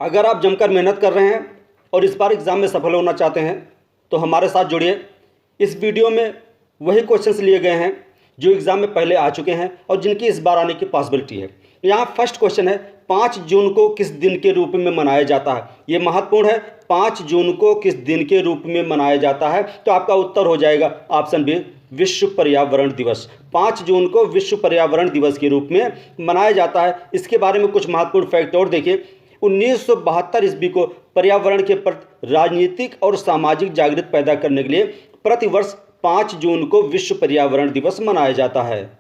अगर आप जमकर मेहनत कर रहे हैं और इस बार एग्ज़ाम में सफल होना चाहते हैं तो हमारे साथ जुड़िए। इस वीडियो में वही क्वेश्चंस लिए गए हैं जो एग्ज़ाम में पहले आ चुके हैं और जिनकी इस बार आने की पॉसिबिलिटी है। यहाँ फर्स्ट क्वेश्चन है, 5 जून को किस दिन के रूप में मनाया जाता है। ये महत्वपूर्ण है, 5 जून को किस दिन के रूप में मनाया जाता है। तो आपका उत्तर हो जाएगा ऑप्शन बी, विश्व पर्यावरण दिवस। 5 जून को विश्व पर्यावरण दिवस के रूप में मनाया जाता है। इसके बारे में कुछ महत्वपूर्ण फैक्ट और देखिए। 1972 ईस्वी को पर्यावरण के प्रति राजनीतिक और सामाजिक जागृति पैदा करने के लिए प्रतिवर्ष 5 जून को विश्व पर्यावरण दिवस मनाया जाता है।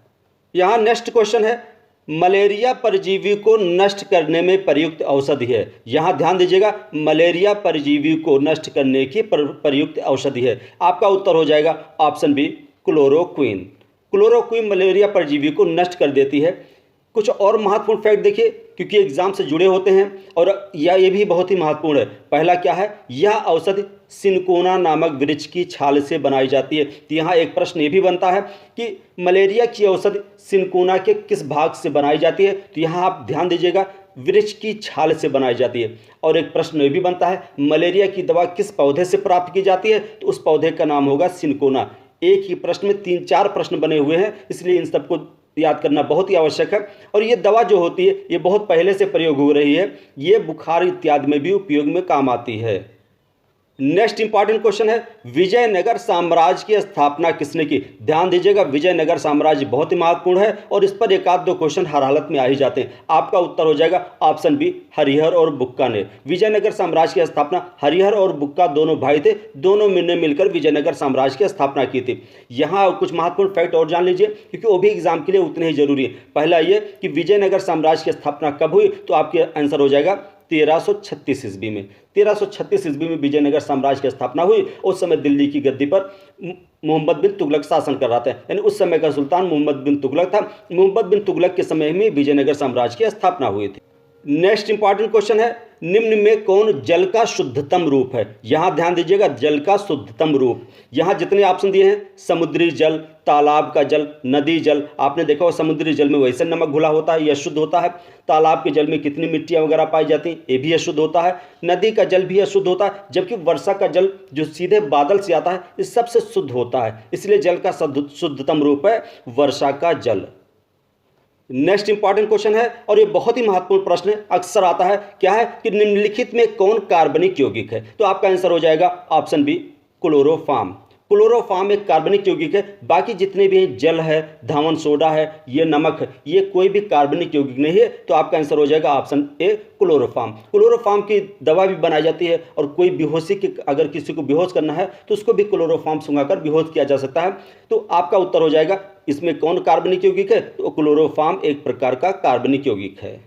यहाँ नेक्स्ट क्वेश्चन है, मलेरिया परजीवी को नष्ट करने में प्रयुक्त औषधि है। यहाँ ध्यान दीजिएगा, मलेरिया परजीवी को नष्ट करने की प्रयुक्त औषधि है। आपका उत्तर हो जाएगा option B, chloroquine. Chloroquine malaria परजीवी को नष्ट कर देती है। कुछ और महत्वपूर्ण फैक्ट देखिए, क्योंकि एग्जाम से जुड़े होते हैं और ये भी बहुत ही महत्वपूर्ण है। पहला क्या है, यह औषधि सिनकोना नामक वृक्ष की छाल से बनाई जाती है। तो यहाँ एक प्रश्न ये भी बनता है कि मलेरिया की औषधि सिनकोना के किस भाग से बनाई जाती है। तो यहाँ आप ध्यान दीजिएगा, वृक्ष की छाल से बनाई जाती है। और एक प्रश्न ये भी बनता है, मलेरिया की दवा किस पौधे से प्राप्त की जाती है। तो उस पौधे का नाम होगा सिनकोना। एक ही प्रश्न में 3-4 प्रश्न बने हुए हैं, इसलिए इन सबको याद करना बहुत ही आवश्यक है। और ये दवा जो होती है ये बहुत पहले से प्रयोग हो रही है, ये बुखार इत्यादि में भी उपयोग में काम आती है। नेक्स्ट इंपॉर्टेंट क्वेश्चन है, विजयनगर साम्राज्य की स्थापना किसने की। ध्यान दीजिएगा, विजयनगर साम्राज्य बहुत ही महत्वपूर्ण है और इस पर 1-2 क्वेश्चन हर हालत में आ ही जाते हैं। आपका उत्तर हो जाएगा ऑप्शन बी, हरिहर और बुक्का ने। विजयनगर साम्राज्य की स्थापना हरिहर और बुक्का दोनों भाई थे, दोनों ने मिलकर विजयनगर साम्राज्य की स्थापना की थी। यहाँ कुछ महत्वपूर्ण फैक्ट और जान लीजिए, क्योंकि वो भी एग्जाम के लिए उतने ही जरूरी है। पहला ये कि विजयनगर साम्राज्य की स्थापना कब हुई, तो आपके आंसर हो जाएगा 1336 ईस्वी में। 1336 ईस्वी में विजयनगर साम्राज्य की स्थापना हुई। उस समय दिल्ली की गद्दी पर मोहम्मद बिन तुगलक शासन कर रहा था, यानी उस समय का सुल्तान मोहम्मद बिन तुगलक था। मोहम्मद बिन तुगलक के समय में विजयनगर साम्राज्य की स्थापना हुई थी। नेक्स्ट इंपॉर्टेंट क्वेश्चन है, निम्न में कौन जल का शुद्धतम रूप है। यहां ध्यान दीजिएगा, जल का शुद्धतम रूप। यहां जितने ऑप्शन दिए हैं, समुद्री जल, तालाब का जल, नदी जल। आपने देखा हो समुद्री जल में वैसे नमक घुला होता है, यह शुद्ध होता है। तालाब के जल में कितनी मिट्टियां वगैरह पाई जाती हैं, ये भी अशुद्ध होता है। नदी का जल भी अशुद्ध होता है, जबकि वर्षा का जल जो सीधे बादल से आता है ये सबसे शुद्ध होता है। इसलिए जल का शुद्धतम रूप है वर्षा का जल। नेक्स्ट इंपॉर्टेंट क्वेश्चन है और ये बहुत ही महत्वपूर्ण प्रश्न है, अक्सर आता है। क्या है कि निम्नलिखित में कौन कार्बनिक यौगिक है। तो आपका आंसर हो जाएगा ऑप्शन बी, क्लोरोफॉर्म। क्लोरोफॉर्म एक कार्बनिक यौगिक है। बाकी जितने भी जल है, धावन सोडा है, ये नमक है, ये कोई भी कार्बनिक यौगिक नहीं है। तो आपका आंसर हो जाएगा ऑप्शन ए, क्लोरोफॉर्म। क्लोरोफॉर्म की दवा भी बनाई जाती है और कोई बेहोशी की अगर किसी को बेहोश करना है तो उसको भी क्लोरोफॉर्म सुंघाकर बेहोश किया जा सकता है। तो आपका उत्तर हो जाएगा, इसमें कौन कार्बनिक यौगिक है। तो क्लोरोफॉर्म एक प्रकार का कार्बनिक यौगिक है।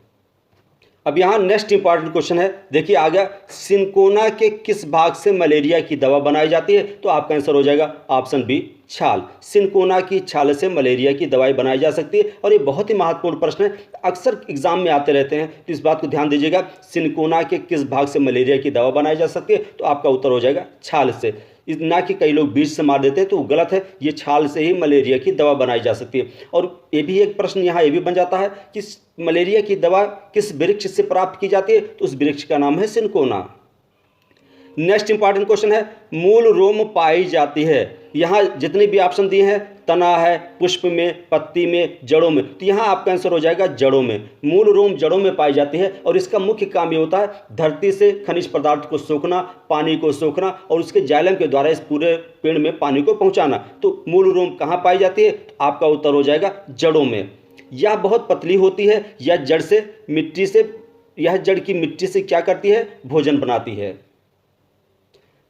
अब यहाँ नेक्स्ट इंपॉर्टेंट क्वेश्चन है, देखिए आ गया, सिनकोना के किस भाग से मलेरिया की दवा बनाई जाती है। तो आपका आंसर हो जाएगा ऑप्शन बी, छाल। सिनकोना की छाल से मलेरिया की दवाई बनाई जा सकती है। और ये बहुत ही महत्वपूर्ण प्रश्न है, अक्सर एग्जाम में आते रहते हैं, तो इस बात को ध्यान दीजिएगा। सिनकोना के किस भाग से मलेरिया की दवा बनाई जा सकती है। तो आपका उत्तर हो जाएगा छाल से। ना कि कई लोग बीज से मार देते हैं, तो वो गलत है। ये छाल से ही मलेरिया की दवा बनाई जा सकती है। और ये भी एक प्रश्न यहाँ ये भी बन जाता है कि मलेरिया की दवा किस वृक्ष से प्राप्त की जाती है। तो उस वृक्ष का नाम है सिनकोना। नेक्स्ट इंपॉर्टेंट क्वेश्चन है, मूल रोम पाई जाती है। यहाँ जितने भी ऑप्शन दिए हैं, तना है, पुष्प में, पत्ती में, जड़ों में। तो यहाँ आपका आंसर हो जाएगा जड़ों में। मूल रोम जड़ों में पाई जाती है और इसका मुख्य काम ये होता है धरती से खनिज पदार्थ को सोखना, पानी को सोखना और उसके जाइलम के द्वारा इस पूरे पेड़ में पानी को पहुँचाना। तो मूल रोम कहाँ पाई जाती है। तो आपका उत्तर हो जाएगा जड़ों में। यह बहुत पतली होती है, यह जड़ की मिट्टी से क्या करती है, भोजन बनाती है।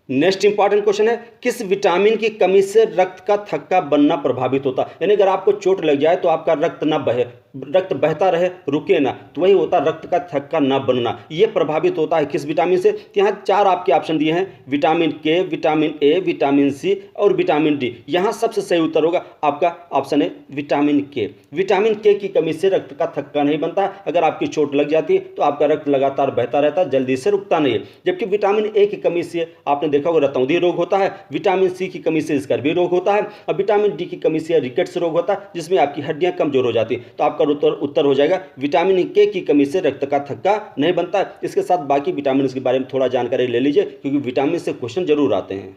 नेक्स्ट इंपॉर्टेंट क्वेश्चन है, किस विटामिन की कमी से रक्त का थक्का बनना प्रभावित होता है। यानी अगर आपको चोट लग जाए तो आपका रक्त ना बहे, रक्त बहता रहे, रुके ना, तो वही होता है रक्त का थक्का ना बनना। ये प्रभावित होता है किस विटामिन से। यहाँ 4 आपके ऑप्शन दिए हैं, विटामिन के, विटामिन ए, विटामिन सी और विटामिन डी। यहाँ सबसे सही उत्तर होगा आपका ऑप्शन है विटामिन के। विटामिन के की कमी से रक्त का थक्का नहीं बनता। अगर आपकी चोट लग जाती है तो आपका रक्त लगातार बहता रहता है, जल्दी से रुकता नहीं है। जबकि विटामिन ए की कमी से आपने देखा होगा रतौंधी रोग होता है, विटामिन सी की कमी से स्कर्वी रोग होता है और विटामिन डी की कमी से रिकेट्स रोग होता है, जिसमें आपकी हड्डियां कमजोर हो जाती है। तो आपका आपका उत्तर हो जाएगा विटामिन के की कमी से रक्त का थक्का नहीं बनता है। इसके साथ बाकी विटामिन के बारे में थोड़ा जानकारी ले लीजिए, क्योंकि विटामिन से क्वेश्चन जरूर आते हैं।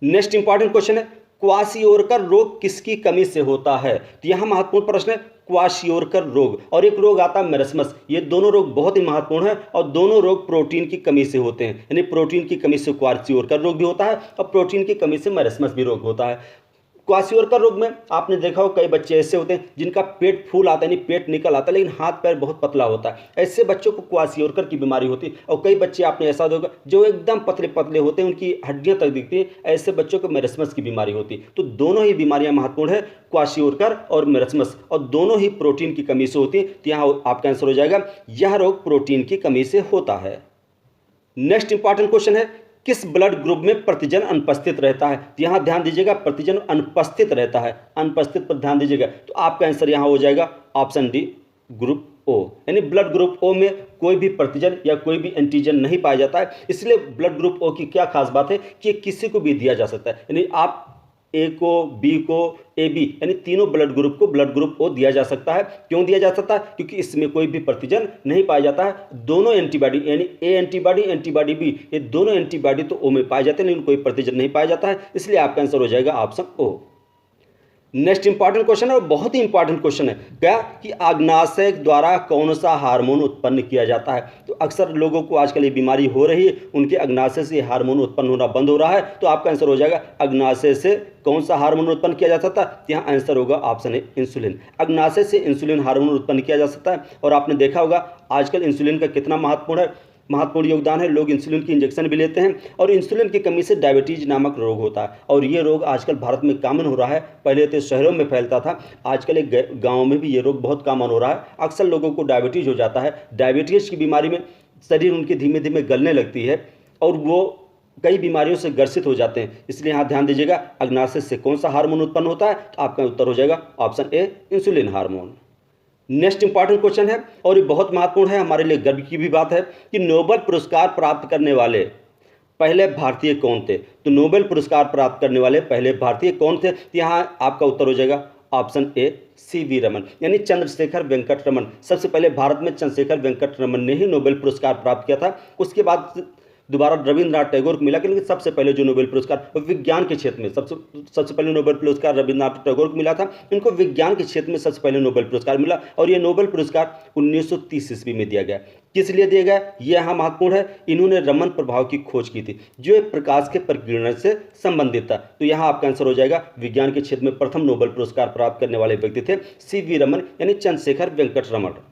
नेक्स्ट इंपॉर्टेंट क्वेश्चन है, क्वाशियोरकर रोग किसकी कमी से होता है? तो यहां महत्वपूर्ण प्रश्न है, क्वाशियोरकर रोग और एक रोग आता है मेरस्मस। ये दोनों रोग बहुत ही महत्वपूर्ण है और दोनों रोग प्रोटीन की कमी से होते हैं, यानी प्रोटीन की कमी से क्वाशियोरकर रोग भी होता है और प्रोटीन की कमी से मेरस्मस भी रोग होता है। क्वाशियोरकर रोग में आपने देखा हो कई बच्चे ऐसे होते हैं जिनका पेट फूल आता है, यानी पेट निकल आता है, लेकिन हाथ पैर बहुत पतला होता है। ऐसे बच्चों को क्वाशियोरकर की बीमारी होती है। और कई बच्चे आपने ऐसा देखा जो एकदम पतले पतले होते हैं, उनकी हड्डियां तक दिखती है, ऐसे बच्चों को मेरस्मस की बीमारी होती है। तो दोनों ही बीमारियां महत्वपूर्ण है, क्वाशियोरकर और मेरस्मस, और दोनों ही प्रोटीन की कमी से होती है। तो यहाँ आपका आंसर हो जाएगा यह रोग प्रोटीन की कमी से होता है। नेक्स्ट इंपॉर्टेंट क्वेश्चन है, किस ब्लड ग्रुप में प्रतिजन अनुपस्थित रहता है? तो यहां ध्यान दीजिएगा, प्रतिजन अनुपस्थित रहता है, अनुपस्थित पर ध्यान दीजिएगा। तो आपका आंसर यहां हो जाएगा ऑप्शन डी, ग्रुप ओ, यानी ब्लड ग्रुप ओ में कोई भी प्रतिजन या कोई भी एंटीजन नहीं पाया जाता है। इसलिए ब्लड ग्रुप ओ की क्या खास बात है कि किसी को भी दिया जा सकता है, यानी आप ए को, बी को, ए बी, यानी तीनों ब्लड ग्रुप को ब्लड ग्रुप ओ दिया जा सकता है। क्यों दिया जा सकता है? क्योंकि इसमें कोई भी प्रतिजन नहीं पाया जाता है। दोनों एंटीबॉडी, यानी ए एंटीबॉडी, एंटीबॉडी बी, ये दोनों एंटीबॉडी तो ओ में पाए जाते हैं, लेकिन कोई प्रतिजन नहीं पाया जाता है। इसलिए आपका आंसर हो जाएगा ऑप्शन ओ। नेक्स्ट इंपॉर्टेंट क्वेश्चन है और बहुत ही इंपॉर्टेंट क्वेश्चन है, क्या कि अग्नाशय द्वारा कौन सा हार्मोन उत्पन्न किया जाता है? तो अक्सर लोगों को आजकल ये बीमारी हो रही है, उनके अग्नाशय से हार्मोन उत्पन्न होना बंद हो रहा है। तो आपका आंसर हो जाएगा अग्नाशय से कौन सा हार्मोन उत्पन्न किया जा सकता है? यहाँ आंसर होगा ऑप्शन ए, इंसुलिन। अग्नाशय से इंसुलिन हार्मोन उत्पन्न किया जा सकता है। और आपने देखा होगा आजकल इंसुलिन का कितना महत्वपूर्ण योगदान है। लोग इंसुलिन की इंजेक्शन भी लेते हैं और इंसुलिन की कमी से डायबिटीज नामक रोग होता है, और ये रोग आजकल भारत में कॉमन हो रहा है। पहले तो शहरों में फैलता था, आजकल एक गाँव में भी ये रोग बहुत कॉमन हो रहा है। अक्सर लोगों को डायबिटीज हो जाता है। डायबिटीज की बीमारी में शरीर उनके धीमे धीमे गलने लगती है और वो कई बीमारियों से ग्रसित हो जाते हैं। इसलिए यहाँ ध्यान दीजिएगा, अग्नाशय से कौन सा हार्मोन उत्पन्न होता है? तो आपका उत्तर हो जाएगा option A, insulin hormone. Next important question है और ये बहुत महत्वपूर्ण है, हमारे लिए गर्व की भी बात है कि नोबेल पुरस्कार प्राप्त करने वाले पहले भारतीय कौन थे? तो नोबेल पुरस्कार प्राप्त करने वाले पहले भारतीय कौन थे? तो यहाँ आपका उत्तर हो जाएगा ऑप्शन ए, सी.वी. रमन, यानी चंद्रशेखर वेंकट रमन। सबसे पहले भारत में चंद्रशेखर वेंकट रमन ने ही नोबेल पुरस्कार प्राप्त किया था। उसके बाद दोबारा रविंद्रनाथ टैगोर को मिला, लेकिन सबसे पहले जो नोबेल पुरस्कार विज्ञान के क्षेत्र में सबसे पहले नोबेल पुरस्कार रविंद्रनाथ टैगोर को मिला था। इनको विज्ञान के क्षेत्र में सबसे पहले नोबेल पुरस्कार मिला और ये नोबेल पुरस्कार 1930 ईस्वी में दिया गया। किस लिए दिया गया ये यहाँ महत्वपूर्ण है, इन्होंने रमन प्रभाव की खोज की थी जो प्रकाश के परिकीर्णन से संबंधित था। तो यहाँ आपका आंसर हो जाएगा विज्ञान के क्षेत्र में प्रथम नोबेल पुरस्कार प्राप्त करने वाले व्यक्ति थे सी.वी. रमन, यानी चंद्रशेखर वेंकट रमन।